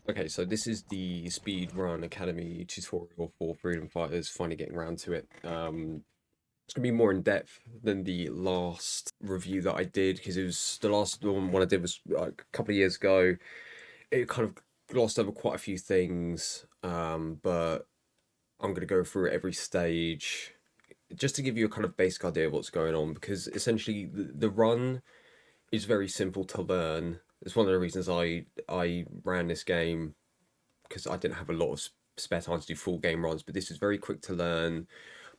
Okay, so this is the Speedrun Academy tutorial for Freedom Fighters, finally getting around to it. It's going to be more in depth than the last review that I did, because it was the last one I did was like a couple of years ago. It kind of glossed over quite a few things, but I'm going to go through every stage just to give you a kind of basic idea of what's going on, because essentially the run is very simple to learn. It's one of the reasons I ran this game, because I didn't have a lot of spare time to do full game runs, but this is very quick to learn.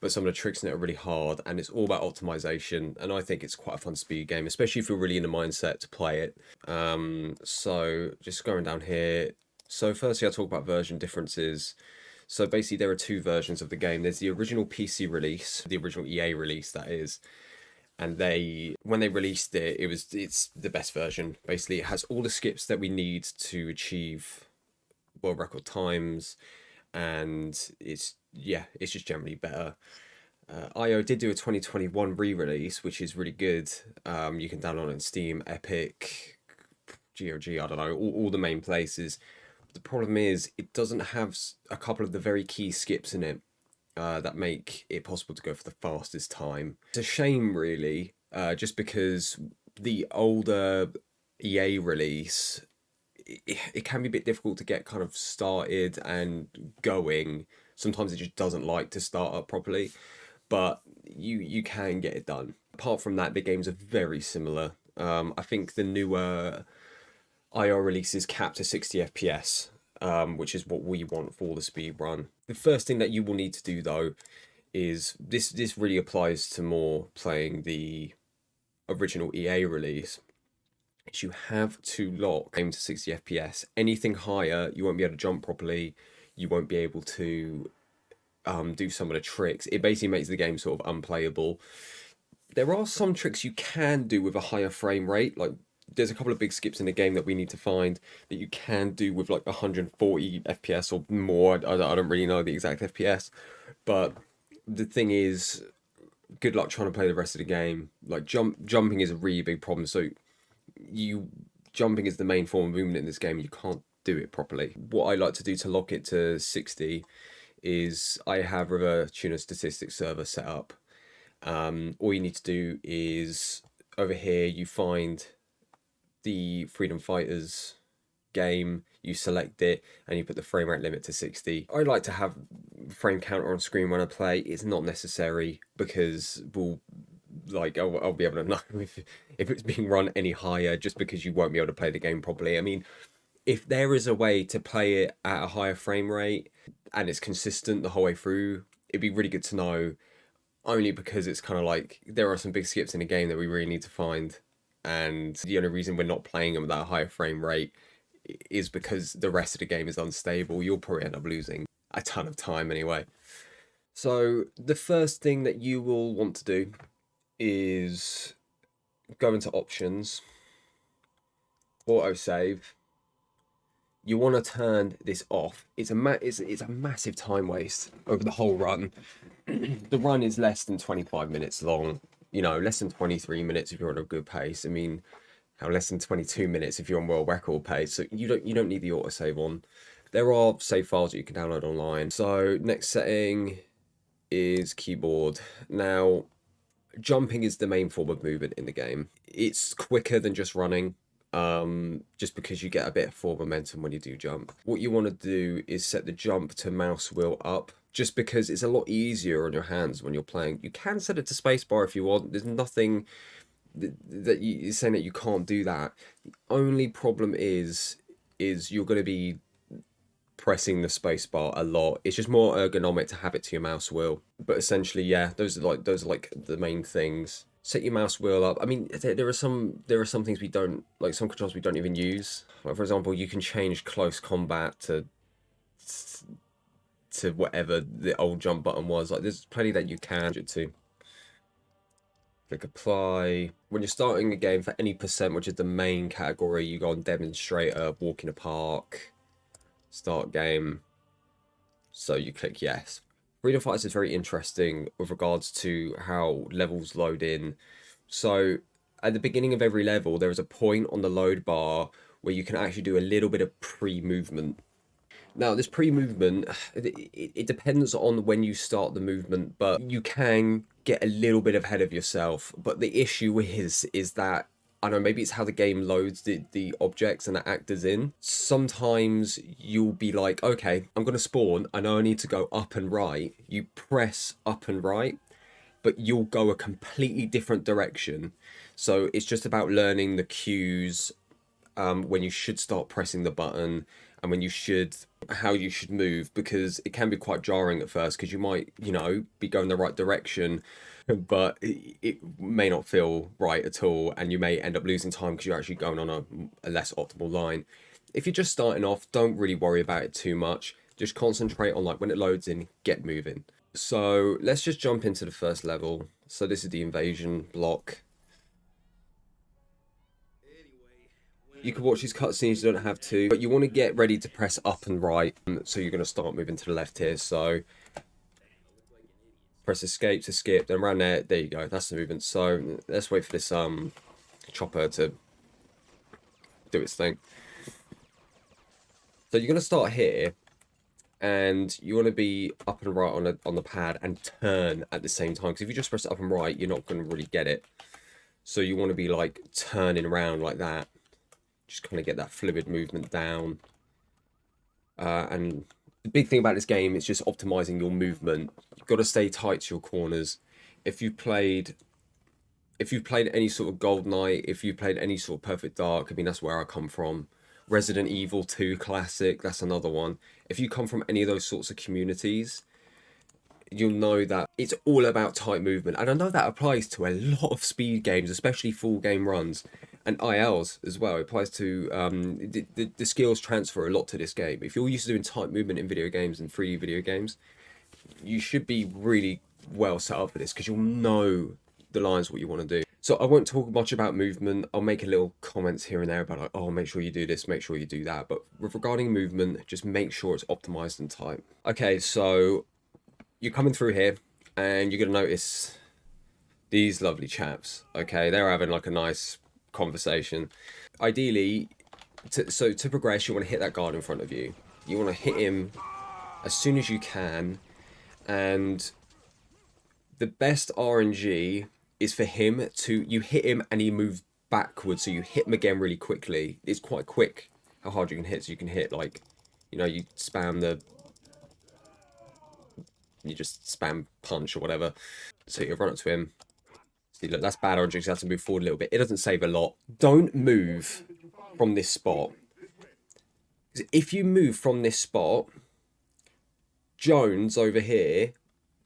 But some of the tricks in it are really hard, and it's all about optimization. And I think it's quite a fun speed game, especially if you're really in the mindset to play it. So just going down here. So firstly, I'll talk about version differences. So basically, there are two versions of the game. There's the original PC release, the original EA release, that is. And when they released it, it's the best version. Basically, it has all the skips that we need to achieve world record times, and it's just generally better. IO did do a 2021 re-release, which is really good. You can download it on Steam, Epic, GOG, I don't know, all the main places. The problem is it doesn't have a couple of the very key skips in it that make it possible to go for the fastest time. It's a shame, really, just because the older EA release, it can be a bit difficult to get kind of started and going. Sometimes it just doesn't like to start up properly, but you can get it done. Apart from that, the games are very similar. I think the newer IR release is capped to 60 FPS, which is what we want for the speed run. The first thing that you will need to do, though, is this really applies to more playing the original EA release, is you have to lock aim to 60 FPS. Anything higher, you won't be able to jump properly. You won't be able to do some of the tricks. It basically makes the game sort of unplayable. There are some tricks you can do with a higher frame rate. Like, there's a couple of big skips in the game that we need to find that you can do with like 140 FPS or more. I don't really know the exact FPS, but the thing is, good luck trying to play the rest of the game. Like, jumping is a really big problem. So jumping is the main form of movement in this game. You can't do it properly. What I like to do to lock it to 60 is I have Reverse Tuner Statistics server set up. All you need to do is over here you find the Freedom Fighters game, you select it, and you put the frame rate limit to 60. I like to have frame counter on screen when I play. It's not necessary, because I'll be able to know if it's being run any higher, just because you won't be able to play the game properly. I mean, if there is a way to play it at a higher frame rate and it's consistent the whole way through, it'd be really good to know, only because it's kind of like there are some big skips in the game that we really need to find, and the only reason we're not playing them at that higher frame rate is because the rest of the game is unstable. You'll probably end up losing a ton of time anyway. So the first thing that you will want to do is go into options, autosave. You want to turn this off. It's a massive time waste over the whole run. The run is less than 25 minutes long. You know, less than 23 minutes if you're on a good pace. I mean, how less than 22 minutes if you're on world record pace. So you don't need the autosave on. There are save files that you can download online. So next setting is keyboard. Now, jumping is the main form of movement in the game. It's quicker than just running, just because you get a bit of forward momentum when you do jump. What you want to do is set the jump to mouse wheel up, just because it's a lot easier on your hands when you're playing. You can set it to spacebar if you want. There's nothing that you're saying that you can't do that. The only problem is you're going to be pressing the spacebar a lot. It's just more ergonomic to have it to your mouse wheel. But essentially, yeah, those are like the main things. Set your mouse wheel up. I mean, there are some things we don't like, some controls we don't even use. Like, for example, you can change close combat to whatever the old jump button was. Like, there's plenty that you can do to. Click apply. When you're starting a game for any percent, which is the main category, you go on demonstrator, walk in a park, start game. So you click yes. Freedom Fighters is very interesting with regards to how levels load in. So at the beginning of every level, there is a point on the load bar where you can actually do a little bit of pre-movement. Now, this pre-movement, it depends on when you start the movement, but you can get a little bit ahead of yourself. But the issue is that, I don't know, maybe it's how the game loads the objects and the actors in. Sometimes you'll be like, okay, I'm going to spawn. I know I need to go up and right. You press up and right, but you'll go a completely different direction. So it's just about learning the cues, when you should start pressing the button and when you should, how you should move, because it can be quite jarring at first because you might, you know, be going the right direction, but it may not feel right at all, and you may end up losing time because you're actually going on a less optimal line. If you're just starting off, don't really worry about it too much. Just concentrate on, like, when it loads in, get moving. So let's just jump into the first level. So this is the invasion block. You can watch these cutscenes, you don't have to, but you want to get ready to press up and right. So you're going to start moving to the left here. So press escape to skip, then around there, there you go, that's the movement. So let's wait for this chopper to do its thing. So you're going to start here, and you want to be up and right on the pad and turn at the same time. Because if you just press up and right, you're not going to really get it. So you want to be like turning around like that. Just kind of get that fluid movement down. And the big thing about this game is just optimizing your movement. You've got to stay tight to your corners. If you've played any sort of GoldenEye, if you've played any sort of Perfect Dark, I mean, that's where I come from. Resident Evil 2 Classic, that's another one. If you come from any of those sorts of communities, you'll know that it's all about tight movement. And I know that applies to a lot of speed games, especially full game runs. And ILs as well. It applies to the skills transfer a lot to this game. If you're used to doing tight movement in video games and 3D video games, you should be really well set up for this, because you'll know the lines what you want to do. So I won't talk much about movement. I'll make a little comments here and there about, like, oh, make sure you do this, make sure you do that. But regarding movement, just make sure it's optimized and tight. Okay, so you're coming through here, and you're going to notice these lovely chaps. Okay, they're having like a nice conversation. Ideally, to progress, you want to hit that guard in front of you. You want to hit him as soon as you can, and the best RNG is for him to, you hit him and he moves backwards, so you hit him again really quickly. It's quite quick how hard you can hit, so you can hit, like, you know, you just spam punch or whatever. So you run up to him. See, look, that's bad RNG, so you have to move forward a little bit. It doesn't save a lot. Don't move from this spot. If you move from this spot, Jones over here,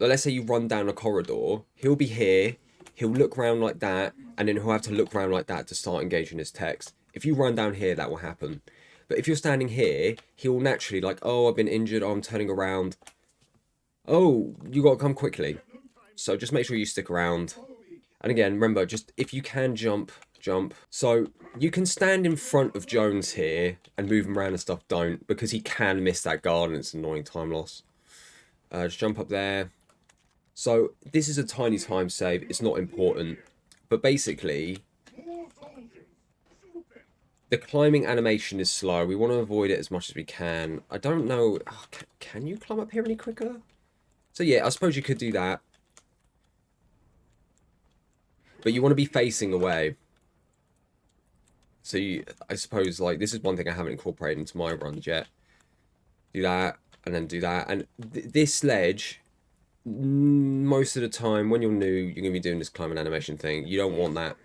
let's say you run down a corridor, he'll be here, he'll look around like that, and then he'll have to look around like that to start engaging his text. If you run down here, that will happen. But if you're standing here, he'll naturally, like, oh, I've been injured, oh, I'm turning around. Oh, you got to come quickly. So just make sure you stick around. And again, remember, just if you can jump. So you can stand in front of Jones here and move him around and stuff. Don't, because he can miss that guard and it's annoying time loss. Just jump up there. So this is a tiny time save. It's not important. But basically, the climbing animation is slow. We want to avoid it as much as we can. I don't know. Oh, can you climb up here any quicker? So yeah, I suppose you could do that. But you want to be facing away. So I suppose, like, this is one thing I haven't incorporated into my runs yet. Do that, and then do that. And this ledge, most of the time, when you're new, you're going to be doing this climbing animation thing. You don't want that.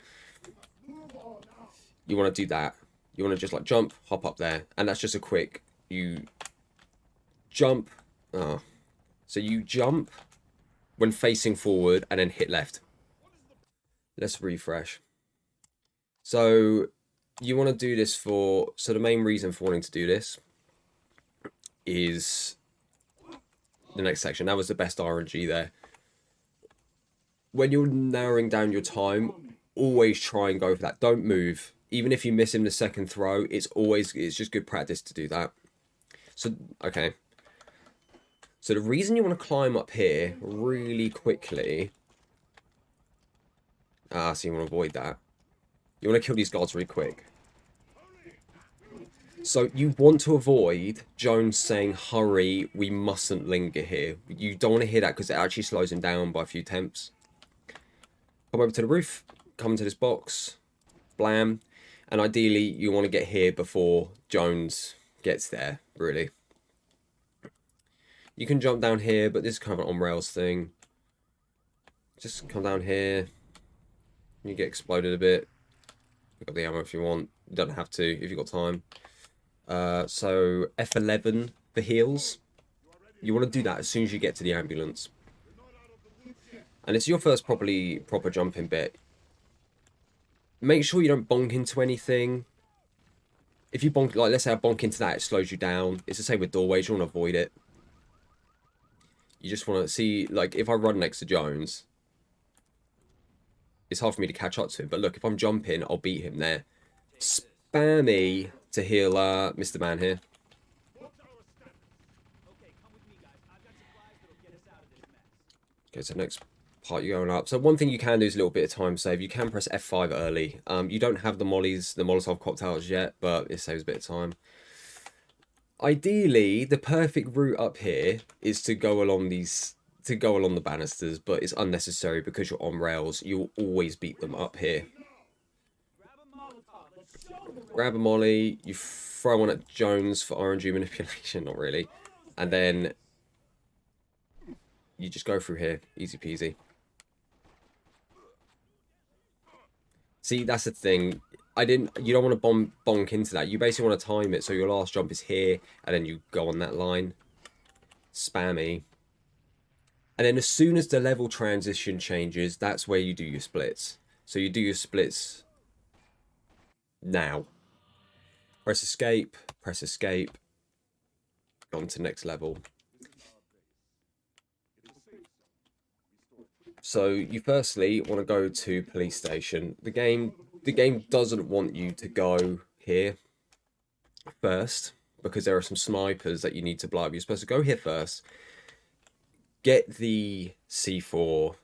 You want to do that. You want to just, like, jump, hop up there. And that's just a quick, you jump. Oh. So you jump when facing forward, and then hit left. Let's refresh. So you want to do this for, so the main reason for wanting to do this is the next section. That was the best RNG there. When you're narrowing down your time, always try and go for that. Don't move. Even if you miss him the second throw, it's just good practice to do that. So, okay. So the reason you want to climb up here really quickly, so you want to avoid that. You want to kill these guards really quick. So you want to avoid Jones saying, hurry, we mustn't linger here. You don't want to hear that because it actually slows him down by a few temps. Come over to the roof, come into this box, blam. And ideally, you want to get here before Jones gets there, really. You can jump down here, but this is kind of an on-rails thing. Just come down here. You get exploded a bit. You've got the ammo if you want. You don't have to if you've got time. So F11 for heals. You want to do that as soon as you get to the ambulance. And it's your first proper jumping bit. Make sure you don't bonk into anything. If you bonk, like let's say I bonk into that, it slows you down. It's the same with doorways, you want to avoid it. You just want to see, like if I run next to Jones, it's hard for me to catch up to him. But look, if I'm jumping, I'll beat him there. Spammy to heal Mr. Man here. Okay, so next part you're going up. So one thing you can do is a little bit of time save. You can press F5 early. You don't have the Molotov cocktails yet, but it saves a bit of time. Ideally, the perfect route up here is to go along the banisters, but it's unnecessary because you're on rails. You'll always beat them up here. Grab a molly, you throw one at Jones for RNG manipulation, not really, and then you just go through here, easy peasy. See, that's the thing. You don't want to bonk into that. You basically want to time it so your last jump is here, and then you go on that line. Spammy. And then as soon as the level transition changes, that's where you do your splits. So you do your splits now. Press escape, on to next level. So you firstly want to go to police station. The game doesn't want you to go here first because there are some snipers that you need to blow up. You're supposed to go here first, get the C4,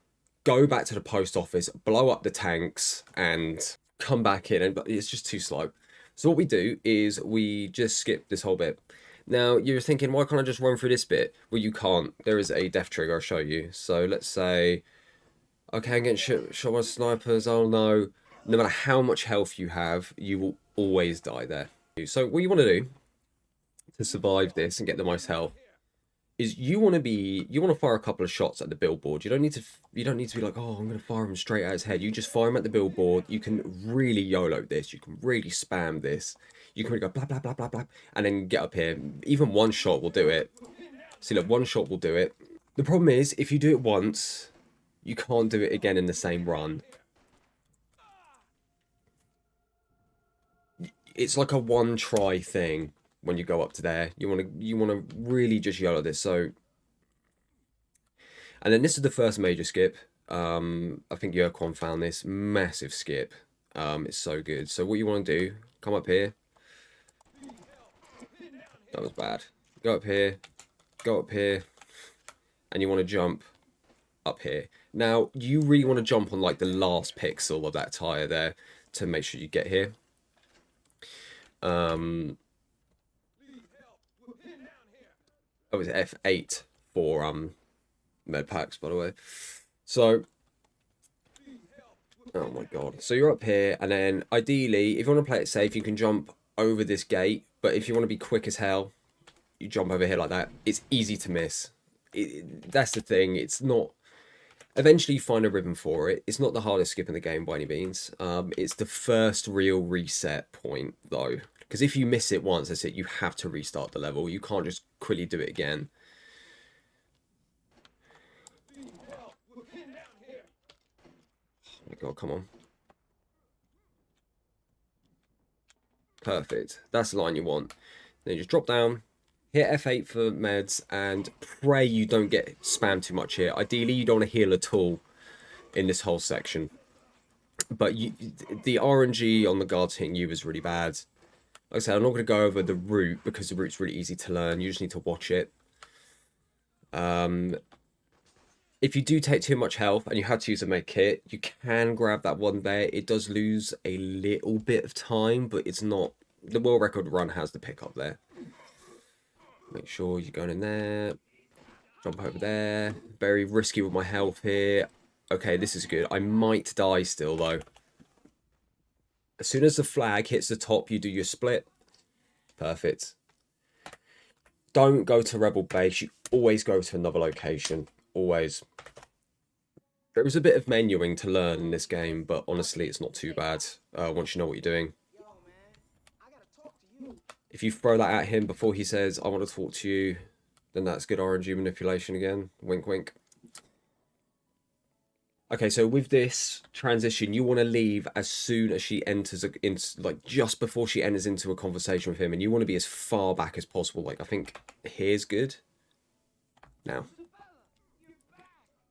go back to the post office, blow up the tanks, and come back in. And it's just too slow. So what we do is we just skip this whole bit. Now, you're thinking, why can't I just run through this bit? Well, you can't. There is a death trigger, I'll show you. So let's say, okay, I'm getting shot by snipers. Oh no. No matter how much health you have, you will always die there. So what you want to do to survive this and get the most health is you want to fire a couple of shots at the billboard. You don't need to be like, oh, I'm going to fire him straight at his head. You just fire him at the billboard. You can really YOLO this. You can really spam this. You can really go blah, blah, blah, blah, blah, and then get up here. Even one shot will do it. See, look, one shot will do it. The problem is, if you do it once, you can't do it again in the same run. It's like a one try thing. When you go up to there, you want to really just YOLO this. So, and then this is the first major skip. I think Yurkon found this massive skip. It's so good. So what you want to do, come up here. That was bad. Go up here, and you want to jump up here. Now you really want to jump on like the last pixel of that tire there to make sure you get here. Oh, it's F8 for med packs, by the way. So, oh my god. So you're up here, and then ideally, if you want to play it safe, you can jump over this gate. But if you want to be quick as hell, you jump over here like that. It's easy to miss. That's the thing. It's not. Eventually, you find a rhythm for it. It's not the hardest skip in the game by any means. It's the first real reset point, though. Because if you miss it once, that's it. You have to restart the level. You can't just quickly do it again. Oh my god, come on. Perfect. That's the line you want. Then you just drop down, hit F8 for meds, and pray you don't get spammed too much here. Ideally, you don't want to heal at all in this whole section. But the RNG on the guards hitting you is really bad. Like I said, I'm not going to go over the route because the route's really easy to learn. You just need to watch it. If you do take too much health and you had to use a med kit, you can grab that one there. It does lose a little bit of time, but it's not the world record run has the pickup there. Make sure you're going in there. Jump over there. Very risky with my health here. Okay, this is good. I might die still, though. As soon as the flag hits the top, you do your split. Perfect. Don't go to Rebel Base. You always go to another location. Always. There is a bit of menuing to learn in this game, but honestly, it's not too bad once you know what you're doing. If you throw that at him before he says, I want to talk to you, then that's good RNG manipulation again. Wink, wink. Okay, so with this transition, you want to leave as soon as she enters, like just before she enters into a conversation with him, and you want to be as far back as possible. Like, I think here's good. Now,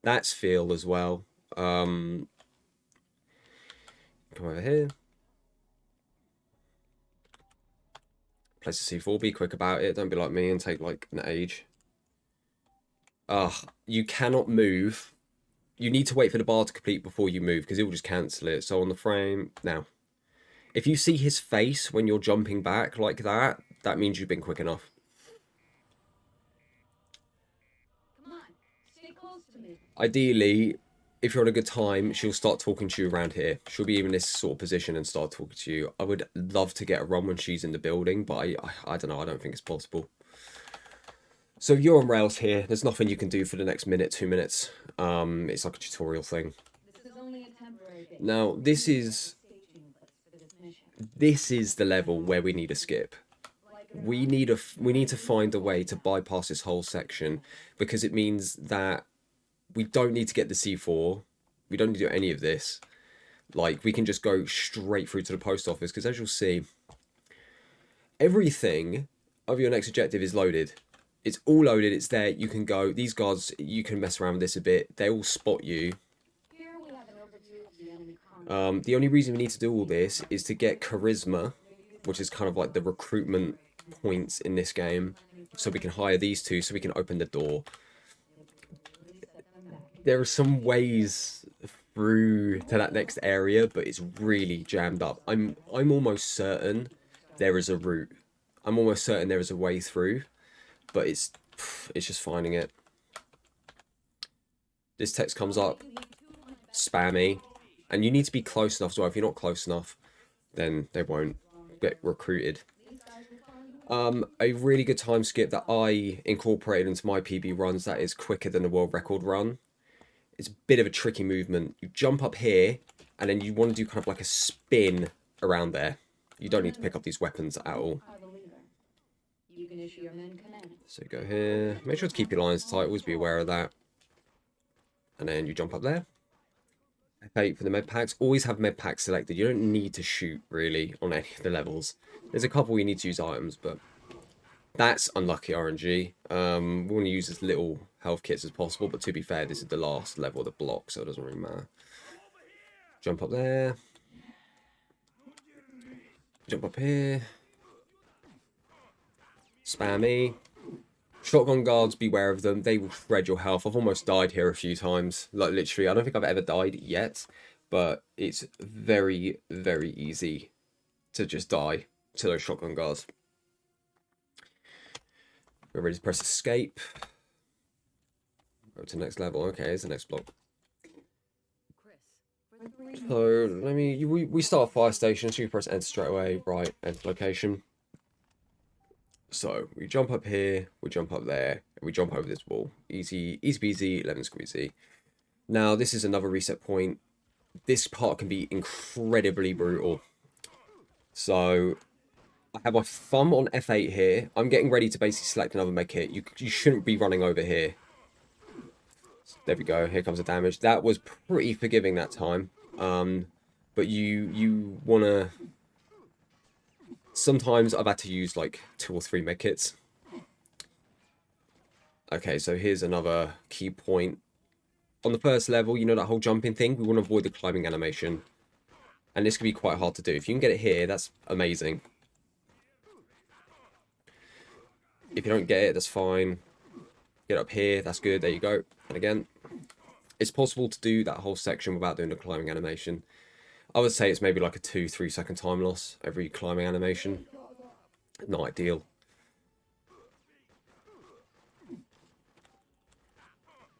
that's feel as well. Come over here. Place the C4, be quick about it. Don't be like me and take like an age. You cannot move. You need to wait for the bar to complete before you move, because it will just cancel it. So on the frame, now, if you see his face when you're jumping back like that, that means you've been quick enough. Come on, stay close to me. Ideally, if you're on a good time, she'll start talking to you around here. She'll be in this sort of position and start talking to you. I would love to get a run when she's in the building, but I don't know. I don't think it's possible. So you're on rails here. There's nothing you can do for the next minute, 2 minutes. It's like a tutorial thing. This is only a temporary base. Now, this is the level where we need a skip. We need to find a way to bypass this whole section, because it means that we don't need to get the C4. We don't need to do any of this. Like, we can just go straight through to the post office, because as you'll see, everything of your next objective is loaded. It's all loaded, it's there, you can go. These guards, you can mess around with this a bit. They all spot you. The only reason we need to do all this is to get charisma, which is kind of like the recruitment points in this game, so we can hire these two, so we can open the door. There are some ways through to that next area, but it's really jammed up. I'm almost certain there is a route. I'm almost certain there is a way through, but it's just finding it. This text comes up, spammy, and you need to be close enough as well. If you're not close enough, then they won't get recruited. A really good time skip that I incorporated into my PB runs that is quicker than the world record run. It's a bit of a tricky movement. You jump up here, and then you want to do kind of like a spin around there. You don't need to pick up these weapons at all. So go here. Make sure to keep your lines tight. Always be aware of that. And then you jump up there. F8 for the med packs. Always have med packs selected. You don't need to shoot, really, on any of the levels. There's a couple you need to use items, but that's unlucky RNG. We want to use as little health kits as possible, but to be fair, this is the last level of the block, so it doesn't really matter. Jump up there. Jump up here. Spammy. Shotgun guards, beware of them. They will shred your health. I've almost died here a few times. Like, literally, I don't think I've ever died yet, but it's very, very easy to just die to those shotgun guards. We're ready to press escape. Go to the next level. Okay, here's the next block. So, we start a fire station, so you press enter straight away. Right, enter location. So, we jump up here, we jump up there, and we jump over this wall. Easy, easy peasy, lemon squeezy. Now, this is another reset point. This part can be incredibly brutal. So, I have my thumb on F8 here. I'm getting ready to basically select another med kit. You shouldn't be running over here. There we go. Here comes the damage. That was pretty forgiving that time. But you want to... Sometimes I've had to use like 2 or 3 med kits. Okay, so here's another key point. On the first level, you know that whole jumping thing? We want to avoid the climbing animation. And this can be quite hard to do. If you can get it here, that's amazing. If you don't get it, that's fine. Get up here, that's good, there you go. And again, it's possible to do that whole section without doing the climbing animation. I would say it's maybe like a 2-3 second time loss every climbing animation. Not ideal.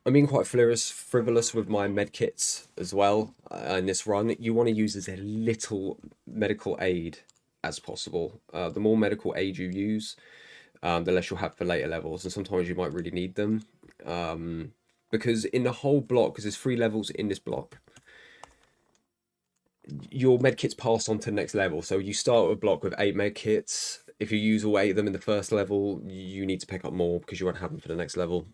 I'm being quite frivolous with my medkits as well in this run. You want to use as little medical aid as possible. The more medical aid you use, the less you'll have for later levels, and sometimes you might really need them. Because in the whole block, because there's 3 levels in this block, your medkits pass on to the next level. So you start with a block with 8 medkits. If you use all 8 of them in the first level, you need to pick up more because you won't have them for the next level.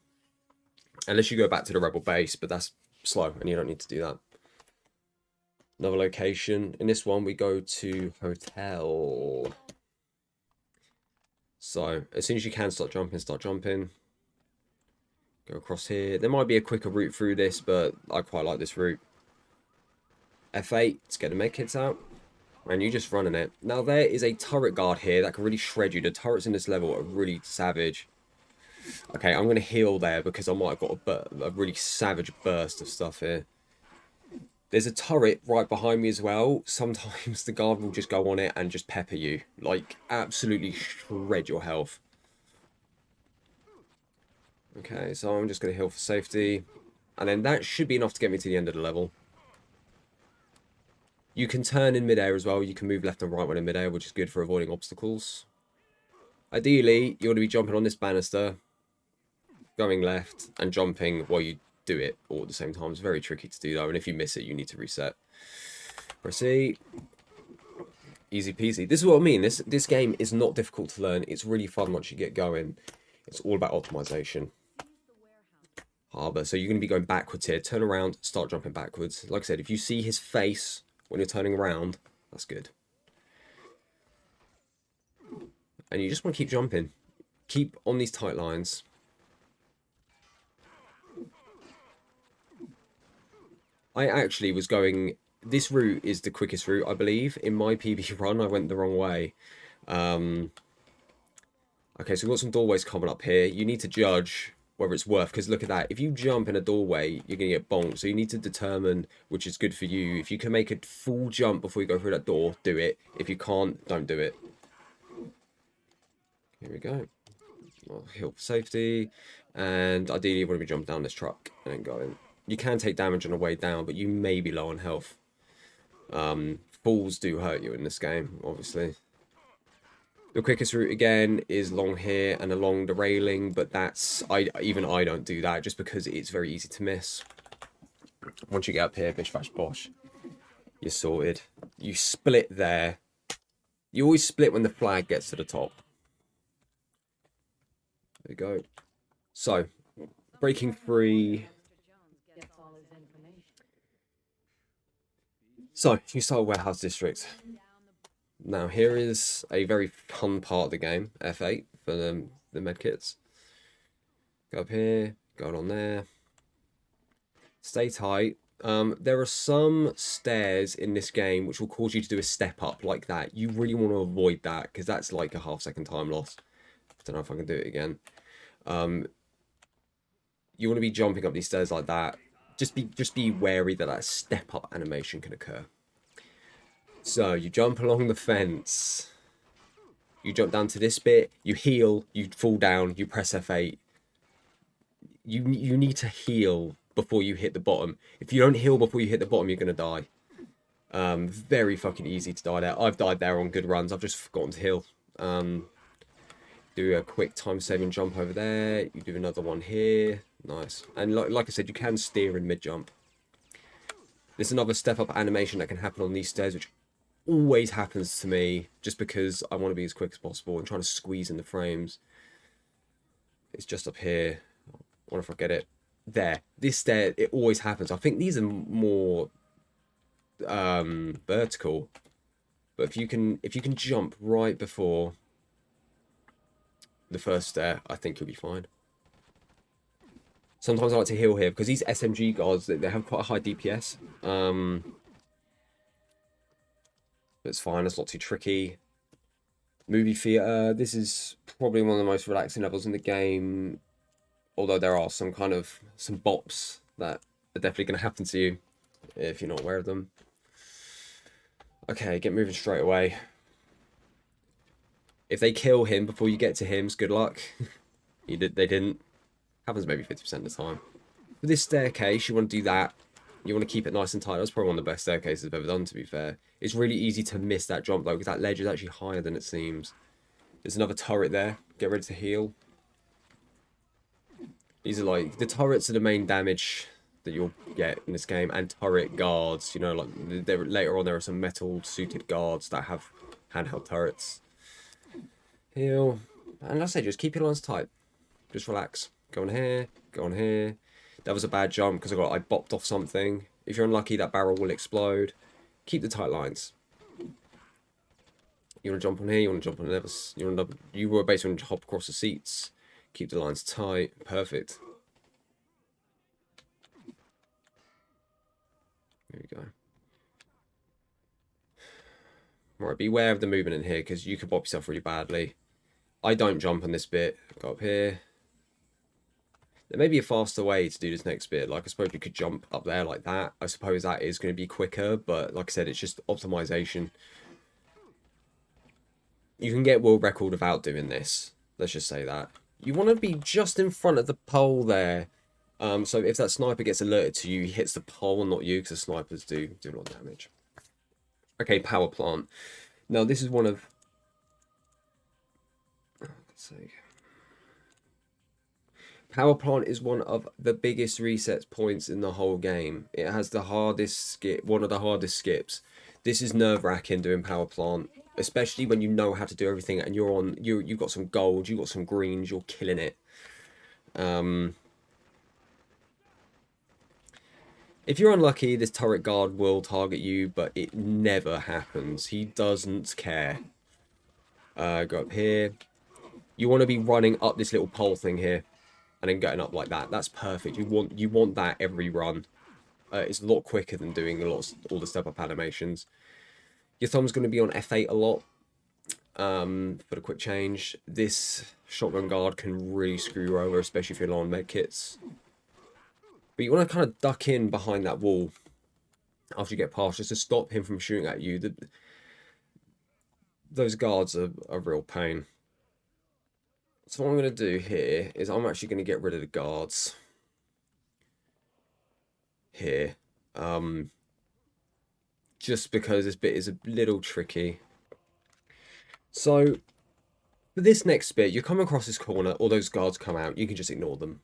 Unless you go back to the Rebel base, but that's slow and you don't need to do that. Another location. In this one, we go to hotel. So as soon as you can, start jumping. Go across here. There might be a quicker route through this, but I quite like this route. F8, let's get the medkits out. And you just running it. Now there is a turret guard here that can really shred you. The turrets in this level are really savage. Okay, I'm going to heal there because I might have got a really savage burst of stuff here. There's a turret right behind me as well. Sometimes the guard will just go on it and just pepper you. Like, absolutely shred your health. Okay, so I'm just going to heal for safety. And then that should be enough to get me to the end of the level. You can turn in midair as well. You can move left and right when in midair, which is good for avoiding obstacles. Ideally, you want to be jumping on this banister, going left, and jumping while you do it all at the same time. It's very tricky to do though, and if you miss it, you need to reset. Press E. Easy peasy. This is what I mean. This game is not difficult to learn. It's really fun once you get going. It's all about optimization. Harbour. So you're going to be going backwards here. Turn around, start jumping backwards. Like I said, if you see his face when you're turning around, that's good. And you just want to keep jumping. Keep on these tight lines. I actually was going... This route is the quickest route, I believe. In my PB run, I went the wrong way. Okay, so we've got some doorways coming up here. You need to judge whether it's worth, because look at that. If you jump in a doorway, you're going to get bonked. So you need to determine which is good for you. If you can make a full jump before you go through that door, do it. If you can't, don't do it. Here we go. I'll heal for safety. And ideally, you want to be jumping down this truck and then going. You can take damage on the way down, but you may be low on health. Falls do hurt you in this game, obviously. The quickest route again is along here and along the railing, but that's even I don't do that just because it's very easy to miss. Once you get up here, bish bash bosh, you're sorted. You split there. You always split when the flag gets to the top. There you go. So, breaking free. So, you start a warehouse district. Now, here is a very fun part of the game, F8, for the medkits. Go up here, go on there. Stay tight. There are some stairs in this game which will cause you to do a step up like that. You really want to avoid that, because that's like a half-second time loss. I don't know if I can do it again. You want to be jumping up these stairs like that. Just be wary that that step-up animation can occur. So, you jump along the fence. You jump down to this bit. You heal. You fall down. You press F8. You need to heal before you hit the bottom. If you don't heal before you hit the bottom, you're going to die. Very fucking easy to die there. I've died there on good runs. I've just forgotten to heal. Do a quick time-saving jump over there. You do another one here. Nice. And like I said, you can steer in mid-jump. There's another step-up animation that can happen on these stairs, which always happens to me just because I want to be as quick as possible and trying to squeeze in the frames. It's just up here. I wonder if I get it. There. This stair, it always happens. I think these are more vertical. But if you can jump right before the first stair, I think you'll be fine. Sometimes I like to heal here because these SMG guards, they have quite a high DPS. But it's fine, it's not too tricky. Movie theater, this is probably one of the most relaxing levels in the game. Although there are some bops that are definitely going to happen to you if you're not aware of them. Okay, get moving straight away. If they kill him before you get to him, it's good luck. They didn't. Happens maybe 50% of the time. For this staircase, you want to do that. You want to keep it nice and tight. That's probably one of the best staircases I've ever done, to be fair. It's really easy to miss that jump, though, because that ledge is actually higher than it seems. There's another turret there. Get ready to heal. These are like... The turrets are the main damage that you'll get in this game. And turret guards. You know, like... Later on, there are some metal-suited guards that have handheld turrets. Heal. And like I say, just keep your lines tight. Just relax. Go on here. Go on here. That was a bad jump because I bopped off something. If you're unlucky, that barrel will explode. Keep the tight lines. You want to jump on here, you want to jump on the you were basically going to hop across the seats. Keep the lines tight. Perfect. There we go. Right, beware of the movement in here because you could bop yourself really badly. I don't jump on this bit. Go up here. There may be a faster way to do this next bit. Like, I suppose you could jump up there like that. I suppose that is going to be quicker, but like I said, it's just optimization. You can get world record without doing this. Let's just say that. You want to be just in front of the pole there. So if that sniper gets alerted to you, he hits the pole and not you, because the snipers do a lot of damage. Okay, power plant. Now, this is one of... Oh, let's see. Power plant is one of the biggest reset points in the whole game. It has the hardest skip, one of the hardest skips. This is nerve-wracking doing power plant, especially when you know how to do everything and you've got some gold, you've got some greens, you're killing it. If you're unlucky, this turret guard will target you, but it never happens. He doesn't care. Go up here. You want to be running up this little pole thing here. And then getting up like that. That's perfect. You want that every run. It's a lot quicker than doing all the step-up animations. Your thumb's going to be on F8 a lot. For the quick change. This shotgun guard can really screw you over, especially if you're low on med kits. But you want to kind of duck in behind that wall after you get past, just to stop him from shooting at you. Those guards are a real pain. So what I'm going to do here is I'm actually going to get rid of the guards here. Just because this bit is a little tricky. So for this next bit, you come across this corner, all those guards come out, you can just ignore them.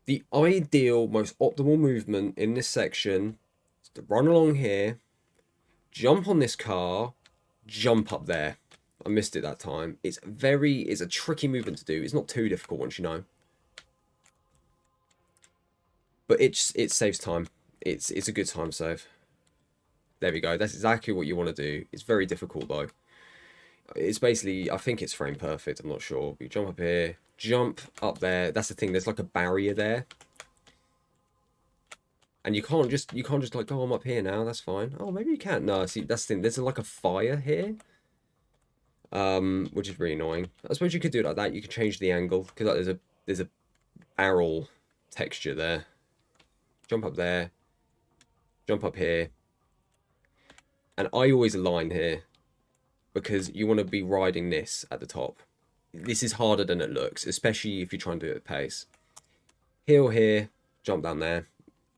The ideal, most optimal movement in this section is to run along here, jump on this car, jump up there. I missed it that time. It's a tricky movement to do. It's not too difficult once you know. But it saves time. It's a good time save. There we go. That's exactly what you want to do. It's very difficult though. It's basically, I think it's frame perfect. I'm not sure. You jump up here, jump up there. That's the thing. There's like a barrier there. And you can't just like, oh, I'm up here now. That's fine. Oh, maybe you can. No, see, that's the thing. There's like a fire here. Which is really annoying. I suppose you could do it like that. You could change the angle because like, there's a barrel texture there. Jump up there, jump up here, and I always align here because you want to be riding this at the top. This is harder than it looks, especially if you try and do it at pace. Heal here, jump down there.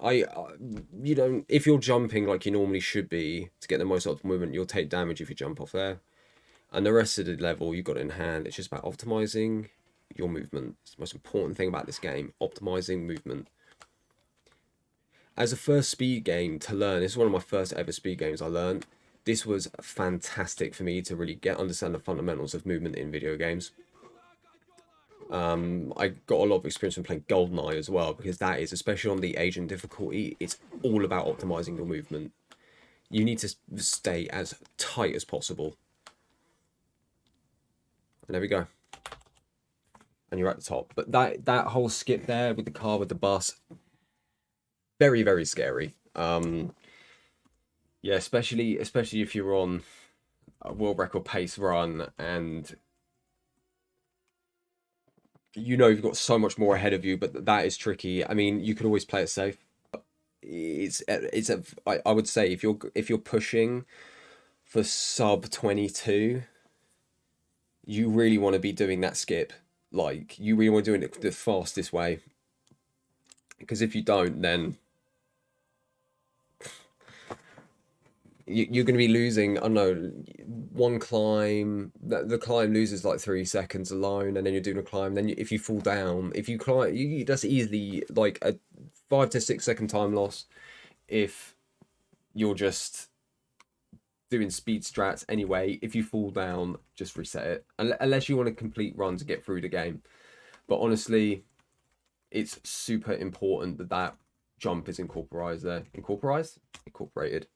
You don't. If you're jumping like you normally should be to get the most optimal movement, you'll take damage if you jump off there. And the rest of the level, you've got it in hand. It's just about optimizing your movement. It's the most important thing about this game. Optimizing movement. As a first speed game to learn, this is one of my first ever speed games I learned. This was fantastic for me to really understand the fundamentals of movement in video games. I got a lot of experience from playing GoldenEye as well, because that is, especially on the agent difficulty, it's all about optimizing your movement. You need to stay as tight as possible. And there we go. And you're at the top. But that whole skip there with the car, with the bus, very, very scary. Yeah, especially if you're on a world record pace run and you know you've got so much more ahead of you, but that is tricky. I mean, you could always play it safe. I would say if you're pushing for sub 22, you really want to be doing that skip. Like, you really want to do it the fastest way. Because if you don't, then you're going to be losing, I don't know, one climb. The climb loses like 3 seconds alone, and then you're doing a climb. Then if you fall down, if you climb, that's easily like a 5 to 6 second time loss if you're just doing speed strats anyway. If you fall down, just reset it. Unless you want a complete run to get through the game. But honestly, it's super important that that jump is incorporated there. Incorporated.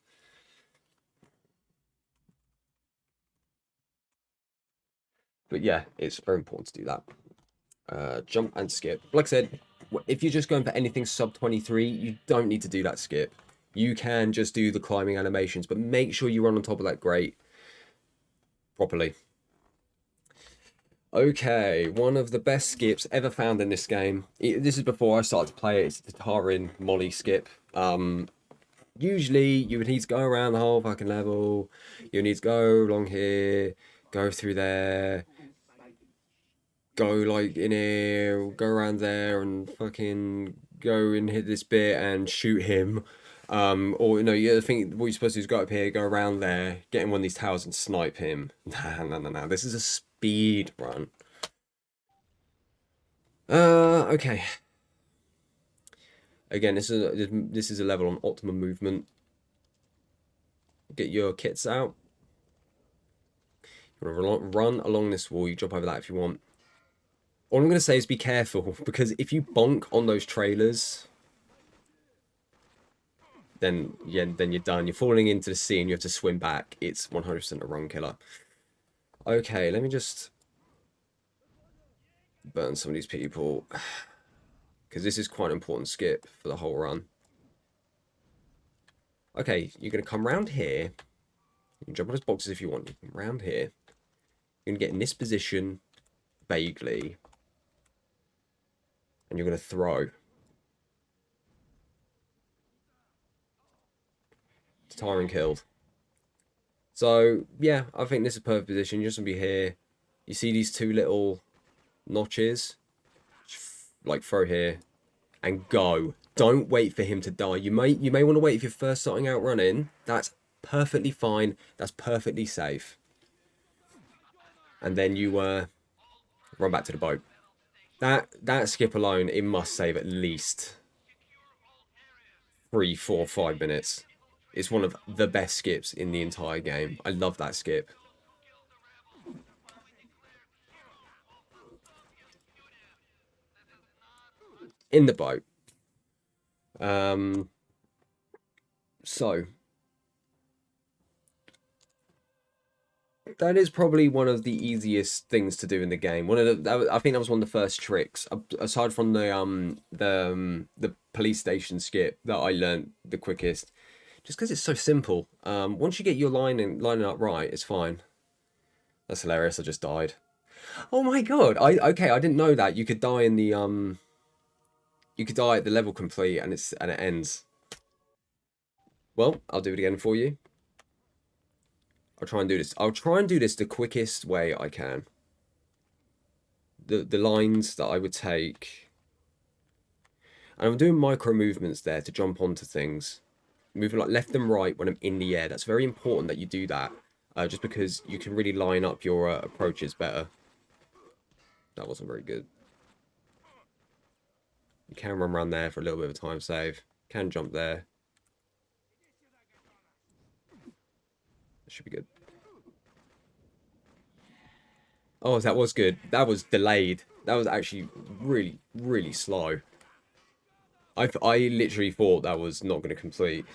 But yeah, it's very important to do that. Jump and skip. Like I said, if you're just going for anything sub 23, you don't need to do that skip. You can just do the climbing animations, but make sure you run on top of that grate properly. Okay, one of the best skips ever found in this game. This is before I started to play it. It's the Tarin Molly skip. Usually you would need to go around the whole fucking level. You need to go along here, go through there, go like in here, go around there, and fucking go and hit this bit and shoot him. Or you know, you think what you're supposed to do is go up here, go around there, get in one of these towers and snipe him. No. This is a speed run. Okay. Again, this is a level on optimum movement. Get your kits out. You want to run along this wall. You jump over that if you want. All I'm going to say is be careful, because if you bonk on those trailers, then you're done. You're falling into the sea and you have to swim back. It's 100% a run killer. Okay, let me just burn some of these people, because this is quite an important skip for the whole run. Okay, you're going to come around here. You can jump on those boxes if you want. You come around here. You're going to get in this position, vaguely, and you're going to throw. Tyron killed. So, yeah, I think this is a perfect position. You're just going to be here. You see these two little notches? Like, throw here and go. Don't wait for him to die. You may want to wait if you're first starting out running. That's perfectly fine. That's perfectly safe. And then you run back to the boat. That skip alone, it must save at least 3, 4, 5 minutes. It's one of the best skips in the entire game. I love that skip. In the boat. So that is probably one of the easiest things to do in the game. I think that was one of the first tricks, aside from the police station skip, that I learned the quickest. Just because it's so simple. Once you get your lining up right, it's fine. That's hilarious. I just died. Oh my god! I didn't know that you could die in the you could die at the level complete and it ends. Well, I'll do it again for you. I'll try and do this. I'll try and do this the quickest way I can. The lines that I would take, and I'm doing micro movements there to jump onto things, moving like left and right when I'm in the air. That's very important that you do that, just because you can really line up your approaches better. That wasn't very good. You can run around there for a little bit of a time save. Can jump there. That should be good. Oh, that was good. That was delayed. That was actually really, really slow. I literally thought that was not going to complete.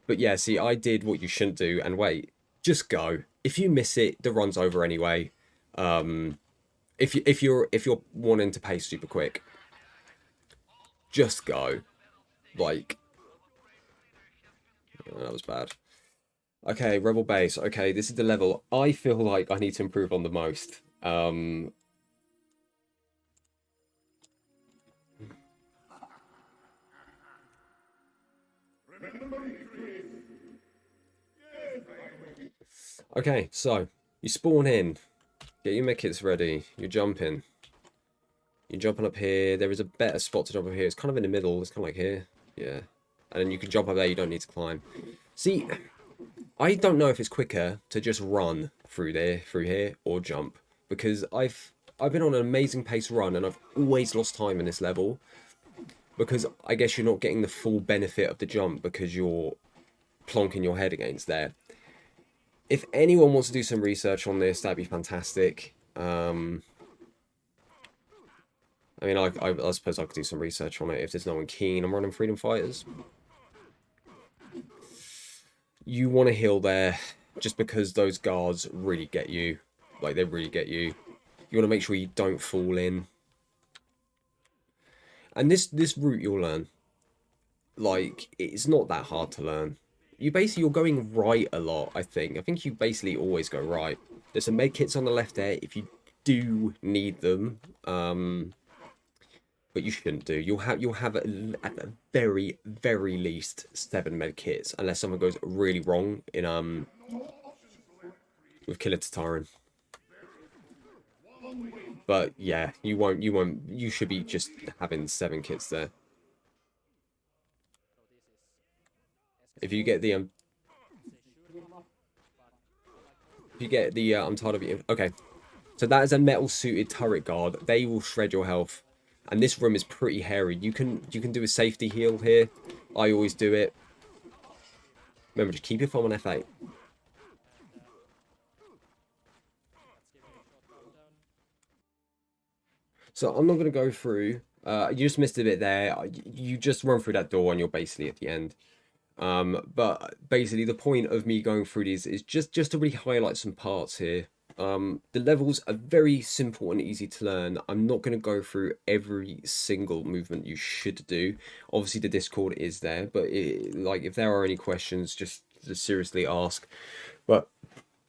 But yeah, see, I did what you shouldn't do, and wait, just go. If you miss it, the run's over anyway. If you're wanting to pace super quick, just go. Like, oh, that was bad. Okay, Rebel Base. Okay, this is the level I feel like I need to improve on the most. Okay, so you spawn in, get your medkits ready, you're jumping. You're jumping up here. There is a better spot to jump up here. It's kind of in the middle. It's kind of like here. Yeah. And then you can jump up there. You don't need to climb. See, I don't know if it's quicker to just run through here, or jump. Because I've been on an amazing pace run, and I've always lost time in this level. Because I guess you're not getting the full benefit of the jump because you're plonking your head against there. If anyone wants to do some research on this, that'd be fantastic. I mean, I suppose I could do some research on it if there's no one keen. I'm running Freedom Fighters. You want to heal there just because those guards really get you. Like, they really get you. You want to make sure you don't fall in. And this route you'll learn. Like, it's not that hard to learn. You're going right a lot, I think. I think you basically always go right. There's some med kits on the left there if you do need them. But you shouldn't do. You'll have at the very least 7 med kits unless something goes really wrong in with Killer Tatarin. But yeah, you should be just having 7 kits there. If you get the I'm tired of you. Okay. So that is a metal suited turret guard. They will shred your health. And this room is pretty hairy. You can do a safety heal here. I always do it. Remember, just keep your thumb on F8. So I'm not going to go through. You just missed a bit there. You just run through that door and you're basically at the end. But basically the point of me going through these is just to really highlight some parts here. The levels are very simple and easy to learn. I'm not going to go through every single movement you should do. Obviously, the Discord is there, but like if there are any questions, just seriously ask. But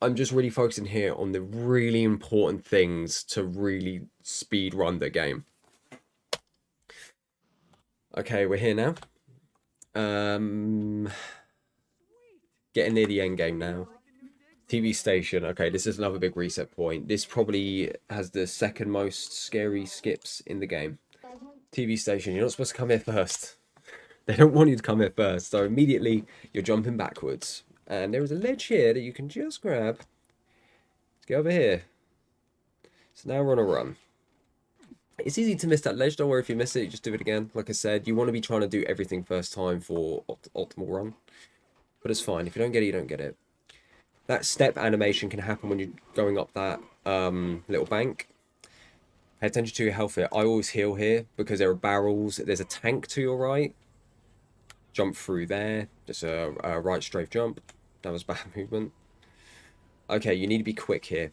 I'm just really focusing here on the really important things to really speed run the game. Okay, we're here now. Getting near the end game now. TV station. Okay, this is another big reset point. This probably has the second most scary skips in the game. TV station. You're not supposed to come here first. They don't want you to come here first. So immediately you're jumping backwards. And there is a ledge here that you can just grab. Let's get over here. So now we're on a run. It's easy to miss that ledge. Don't worry if you miss it. Just do it again. Like I said, you want to be trying to do everything first time for optimal run. But it's fine. If you don't get it, you don't get it. That step animation can happen when you're going up that little bank. Pay attention to your health here. I always heal here because there are barrels. There's a tank to your right. Jump through there. Just a right strafe jump. That was bad movement. Okay, you need to be quick here.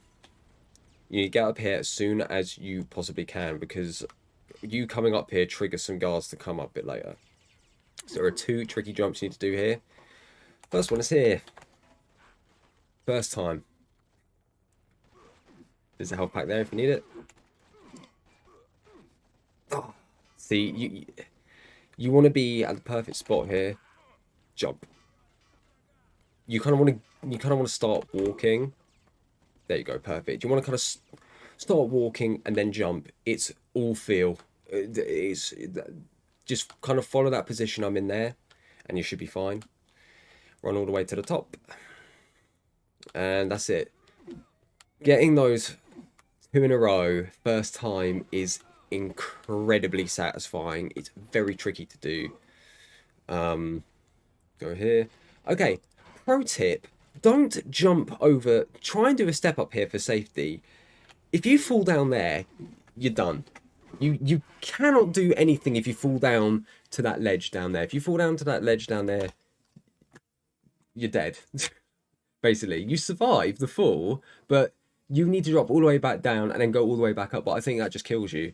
You need to get up here as soon as you possibly can because you coming up here triggers some guards to come up a bit later. So there are 2 tricky jumps you need to do here. First one is here. First time. There's a health pack there if you need it. Oh, see, you want to be at the perfect spot here. Jump. You kind of want to start walking. There you go, perfect. You want to kind of start walking and then jump. It's all feel. It's just kind of follow that position I'm in there, and you should be fine. Run all the way to the top. And that's it. Getting those 2 in a row first time is incredibly satisfying. It's very tricky to do. Go here. Okay, pro tip. Don't jump over. Try and do a step up here for safety. If you fall down there, you're done. You cannot do anything if you fall down to that ledge down there. If you fall down to that ledge down there, you're dead. Basically, you survive the fall, but you need to drop all the way back down and then go all the way back up. But I think that just kills you.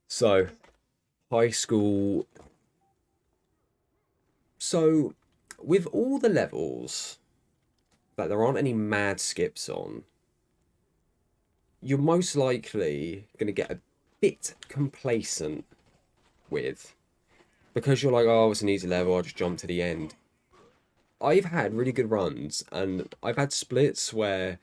So, high school. So, with all the levels that there aren't any mad skips on, you're most likely going to get a bit complacent with. Because you're like, oh, it's an easy level, I'll just jump to the end. I've had really good runs, and I've had splits where,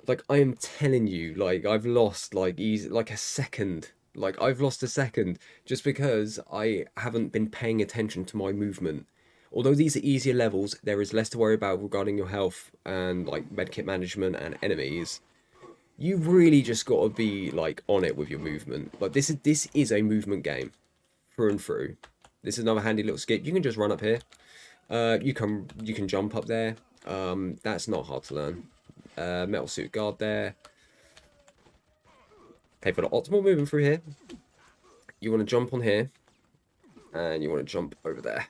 like, I am telling you, like, I've lost like easy, like a second. Like, I've lost a second just because I haven't been paying attention to my movement. Although these are easier levels, there is less to worry about regarding your health and like medkit management and enemies. You've really just got to be like on it with your movement. Like, this is a movement game through and through. This is another handy little skip. You can just run up here. You can jump up there. That's not hard to learn. Metal suit guard there. Okay, for the optimal movement through here, you want to jump on here, and you want to jump over there.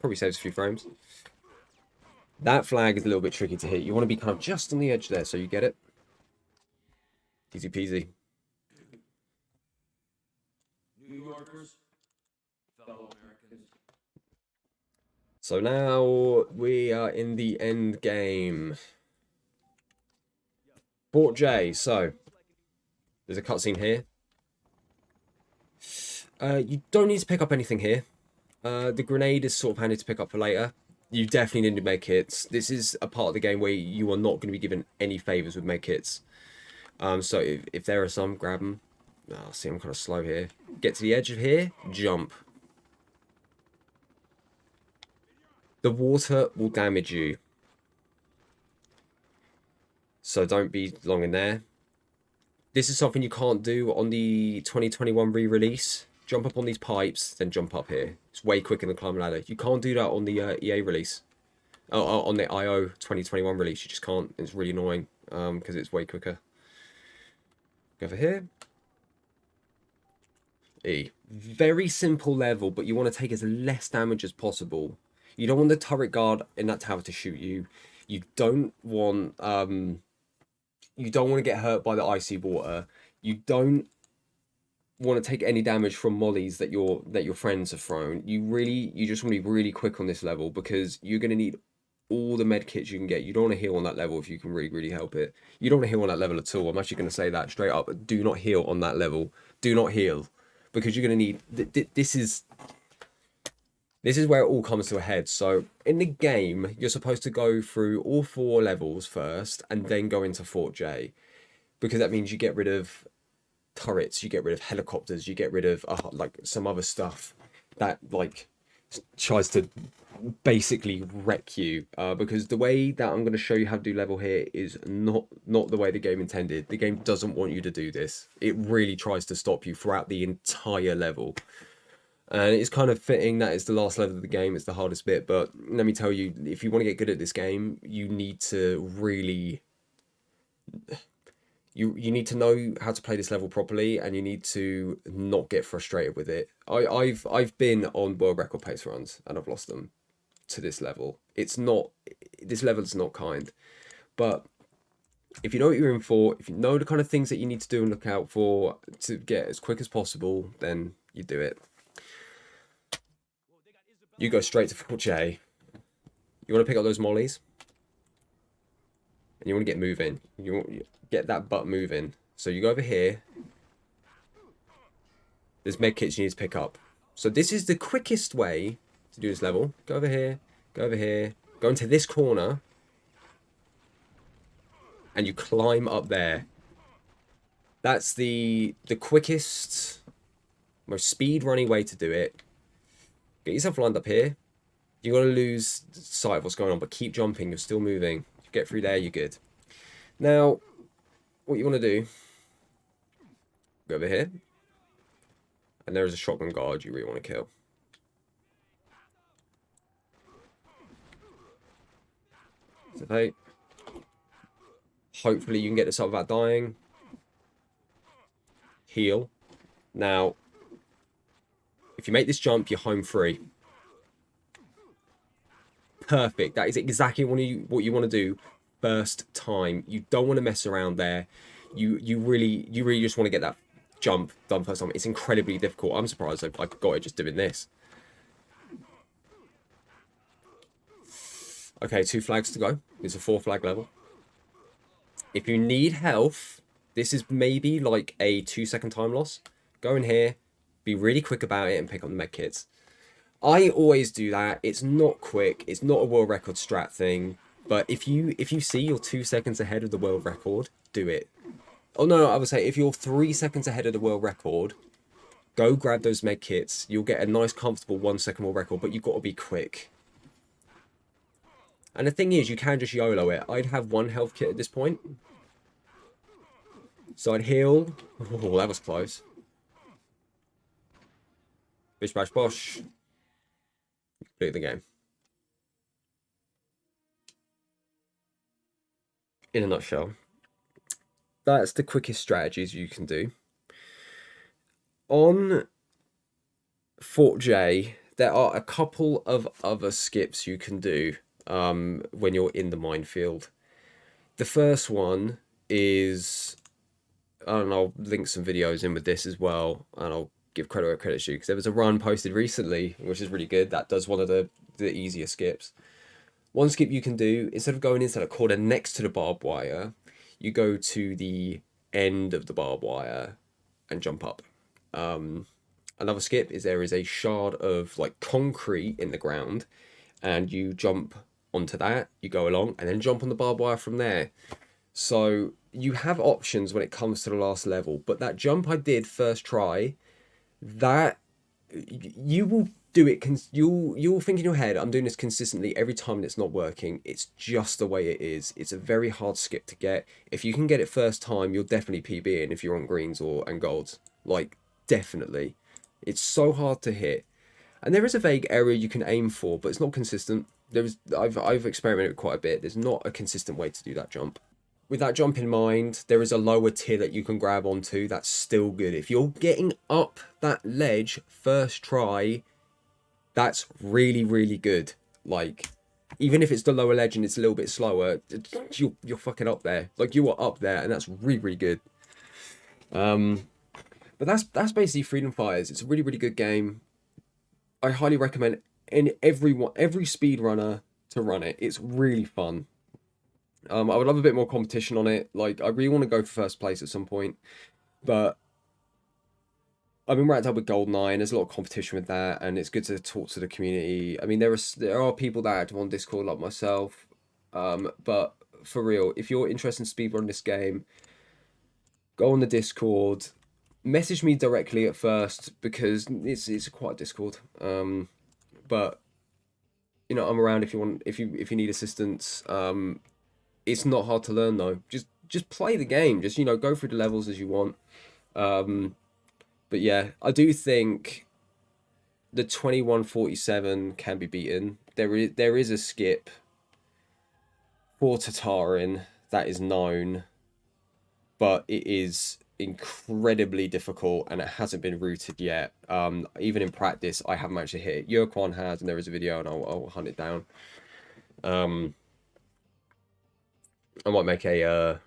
Probably saves a few frames. That flag is a little bit tricky to hit. You want to be kind of just on the edge there, so you get it. Easy peasy. New Yorkers, fellow Americans. So now we are in the end game. Fort J. So there's a cutscene here. You don't need to pick up anything here. The grenade is sort of handy to pick up for later. You definitely need to make hits. This is a part of the game where you are not going to be given any favors with make hits. So if there are some, grab them. Oh, see, I'm kind of slow here. Get to the edge of here, jump. The water will damage you, so don't be long in there. This is something you can't do on the 2021 re-release. Jump up on these pipes, then jump up here. It's way quicker than climb a ladder. You can't do that on the EA release. On the IO 2021 release, you just can't. It's really annoying because it's way quicker. Go over here. E. Very simple level, but you want to take as less damage as possible. You don't want the turret guard in that tower to shoot you. You don't want to get hurt by the icy water. You don't want to take any damage from mollies that your friends have thrown. You just want to be really quick on this level because you're going to need all the med kits you can get. You don't want to heal on that level if you can really help it. You don't want to heal on that level at all. I'm actually going to say that straight up. Do not heal on that level. Do not heal because you're going to need. This is where it all comes to a head. So in the game, you're supposed to go through all 4 levels first and then go into Fort J, because that means you get rid of turrets, you get rid of helicopters, you get rid of like some other stuff that like tries to basically wreck you. Because the way that I'm going to show you how to do level here is not the way the game intended. The game doesn't want you to do this. It really tries to stop you throughout the entire level. And it's kind of fitting that it's the last level of the game. It's the hardest bit. But let me tell you, if you want to get good at this game, you need to really... You need to know how to play this level properly, and you need to not get frustrated with it. I've been on world record pace runs, and I've lost them to this level. This level is not kind. But if you know what you're in for, if you know the kind of things that you need to do and look out for to get as quick as possible, then you do it. You go straight to Fort J. You want to pick up those mollies, and you want to get moving. You want to get that butt moving. So you go over here. There's med kits you need to pick up. So this is the quickest way to do this level. Go over here. Go over here. Go into this corner, and you climb up there. That's the quickest, most speed-running way to do it. Get yourself lined up here. You're going to lose sight of what's going on, but keep jumping. You're still moving. You get through there, you're good. Now, what you want to do, go over here. And there is a shotgun guard you really want to kill. So, hey, hopefully you can get this up without dying. Heal. Now, if you make this jump, you're home free. Perfect. That is exactly what you want to do first time. You don't want to mess around there. You really just want to get that jump done first time. It's incredibly difficult. I'm surprised I got it just doing this. Okay, 2 flags to go. It's a 4 flag level. If you need health, this is maybe like a 2-second time loss. Go in here, be really quick about it, and pick up the med kits. I always do that. It's not quick. It's not a world record strat thing. But if you see you're 2 seconds ahead of the world record, do it. Oh no, I would say if you're 3 seconds ahead of the world record, go grab those med kits. You'll get a nice, comfortable 1 second world record, but you've got to be quick. And the thing is, you can just YOLO it. I'd have 1 health kit at this point. So I'd heal. Oh, that was close. Bish bash bosh. Complete the game. In a nutshell. That's the quickest strategies you can do. On Fort J, there are a couple of other skips you can do when you're in the minefield. The first one is, and I'll link some videos in with this as well, and I'll give credit where credit's due, because there was a run posted recently, which is really good. That does one of the easier skips. One skip you can do, instead of going inside a corner next to the barbed wire, you go to the end of the barbed wire and jump up. Another skip is there is a shard of like concrete in the ground, and you jump onto that, you go along, and then jump on the barbed wire from there. So you have options when it comes to the last level, but that jump I did first try, that you will do it. You'll think in your head, I'm doing this consistently every time and it's not working. It's just the way it is. It's a very hard skip to get. If you can get it first time, you'll definitely PB in if you're on greens and golds. Like, definitely. It's so hard to hit. And there is a vague area you can aim for, but it's not consistent. I've experimented quite a bit. There's not a consistent way to do that jump. With that jump in mind, there is a lower tier that you can grab onto. That's still good. If you're getting up that ledge first try, that's really, really good. Like, even if it's the lower ledge and it's a little bit slower, you're fucking up there. Like, you are up there, and that's really, really good. But that's basically Freedom Fighters. It's a really, really good game. I highly recommend every speedrunner to run it. It's really fun. I would love a bit more competition on it. Like, I really want to go for first place at some point, but I've been racked up with GoldenEye, and there's a lot of competition with that, and it's good to talk to the community. I mean, there are people that are active on Discord like myself, but for real, if you're interested in speedrunning this game, go on the Discord. Message me directly at first, because it's quite a Discord. But you know, I'm around if you want, if you need assistance. It's not hard to learn though. Just play the game. Just, you know, go through the levels as you want. But yeah, I do think the 2147 can be beaten. There is a skip for Tatarin that is known, but it is incredibly difficult and it hasn't been routed yet. Even in practice, I haven't managed to hit it. Yurkwan has, and there is a video, and I'll hunt it down. I might make a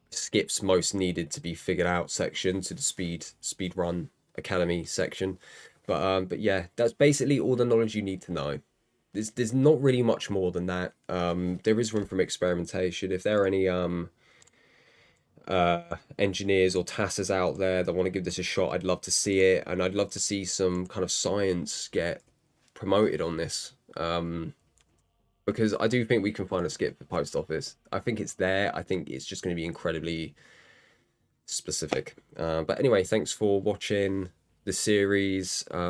skips most needed to be figured out section to the Speedrun Academy section. But yeah, that's basically all the knowledge you need to know. There's not really much more than that. There is room for experimentation. If there are any engineers or taskers out there that want to give this a shot, I'd love to see it, and I'd love to see some kind of science get promoted on this. Because I do think we can find a skip for post office. I think it's there. I think it's just going to be incredibly specific. But anyway, thanks for watching the series. Like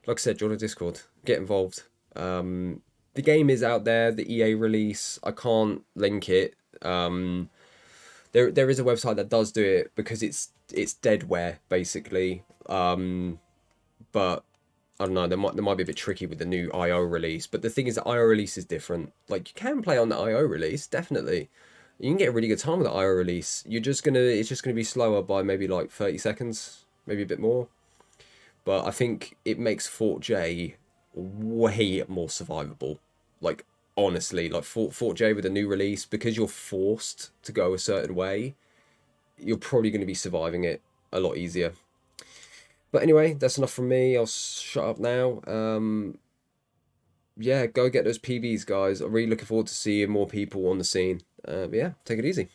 I said, join the Discord, get involved. The game is out there, the EA release. I can't link it. There is a website that does do it, because it's deadware basically. But I don't know, they might be a bit tricky with the new IO release. But the thing is, the IO release is different. Like, you can play on the IO release, definitely. You can get a really good time with the IO release. It's just gonna be slower by maybe like 30 seconds, maybe a bit more. But I think it makes Fort J way more survivable. Like, honestly, like Fort J with a new release, because you're forced to go a certain way, you're probably going to be surviving it a lot easier. But anyway, that's enough from me. I'll shut up now. Yeah, go get those PBs, guys. I'm really looking forward to seeing more people on the scene. But yeah, take it easy.